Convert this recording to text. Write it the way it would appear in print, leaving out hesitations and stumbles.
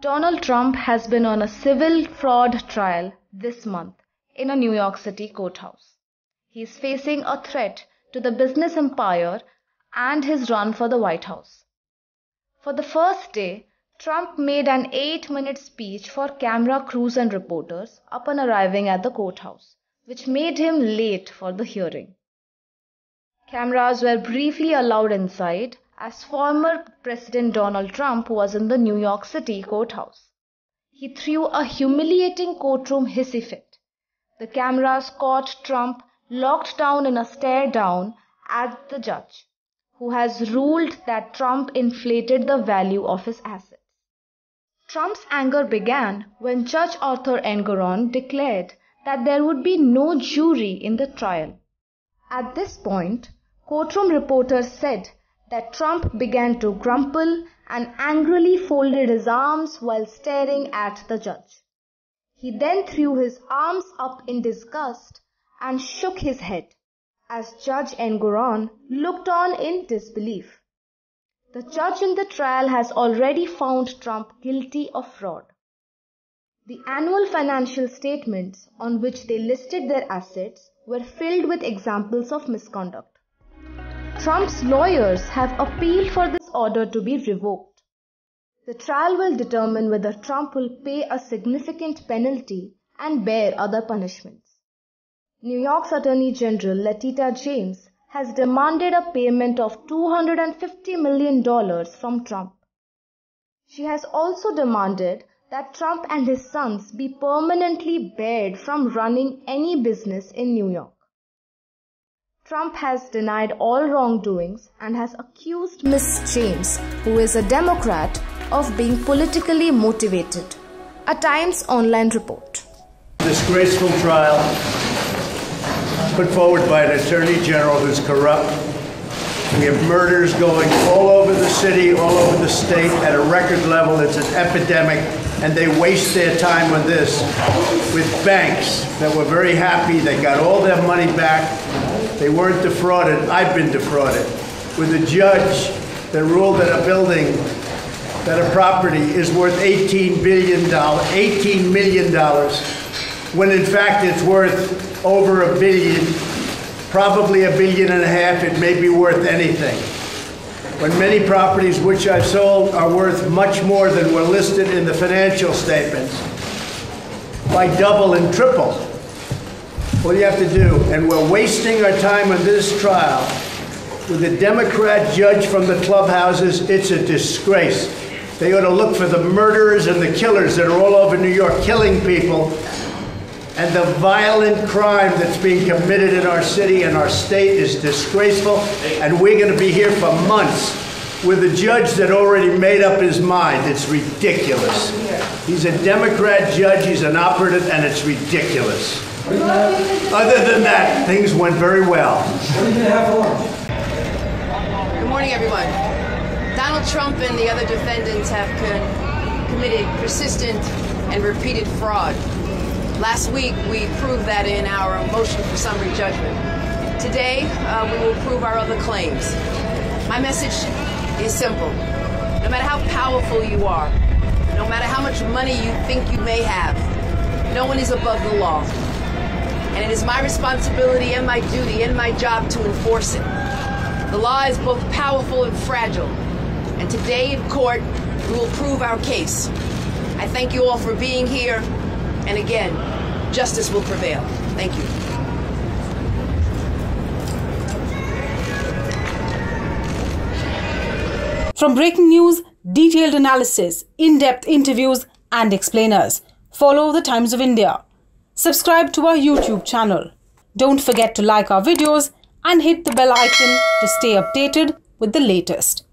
Donald Trump has been on a civil fraud trial this month in a New York City courthouse. He is facing a threat to the business empire and his run for the White House. For the first day, Trump made an 8-minute speech for camera crews and reporters upon arriving at the courthouse, which made him late for the hearing. Cameras were briefly allowed inside as former President Donald Trump was in the New York City courthouse. He threw a humiliating courtroom hissy fit. The cameras caught Trump locked down in a stare down at the judge, who has ruled that Trump inflated the value of his assets. Trump's anger began when Judge Arthur Engoron declared that there would be no jury in the trial. At this point, courtroom reporters said that Trump began to grumble and angrily folded his arms while staring at the judge. He then threw his arms up in disgust and shook his head as Judge Engoron looked on in disbelief. The judge in the trial has already found Trump guilty of fraud. The annual financial statements on which they listed their assets were filled with examples of misconduct. Trump's lawyers have appealed for this order to be revoked. The trial will determine whether Trump will pay a significant penalty and bear other punishments. New York's Attorney General Letitia James has demanded a payment of $250 million from Trump. She has also demanded that Trump and his sons be permanently barred from running any business in New York. Trump has denied all wrongdoings and has accused Ms. James, who is a Democrat, of being politically motivated. A Times Online report. Disgraceful trial put forward by an attorney general who's corrupt. We have murders going all over the city, all over the state at a record level. It's an epidemic, and they waste their time on this with banks that were very happy. They got all their money back. They weren't defrauded. I've been defrauded. With a judge that ruled that a building, that a property is worth $18 million, when in fact it's worth over $1 billion, probably $1.5 billion. It may be worth anything. When many properties which I've sold are worth much more than were listed in the financial statements, by double and triple. What do you have to do? And we're wasting our time on this trial with a Democrat judge from the clubhouses. It's a disgrace. They ought to look for the murderers and the killers that are all over New York killing people, and the violent crime that's being committed in our city and our state is disgraceful, and we're going to be here for months with a judge that already made up his mind. It's ridiculous. He's a Democrat judge, he's an operative, and it's ridiculous. Other than that, things went very well. Good morning, everyone. Donald Trump and the other defendants have committed persistent and repeated fraud. Last week, we proved that in our motion for summary judgment. Today, we will prove our other claims. My message is simple. No matter how powerful you are, no matter how much money you think you may have, no one is above the law. And it is my responsibility and my duty and my job to enforce it. The law is both powerful and fragile. And today in court, we will prove our case. I thank you all for being here. And again, justice will prevail. Thank you. From breaking news, detailed analysis, in-depth interviews and explainers, follow the Times of India. Subscribe to our YouTube channel. Don't forget to like our videos and hit the bell icon to stay updated with the latest.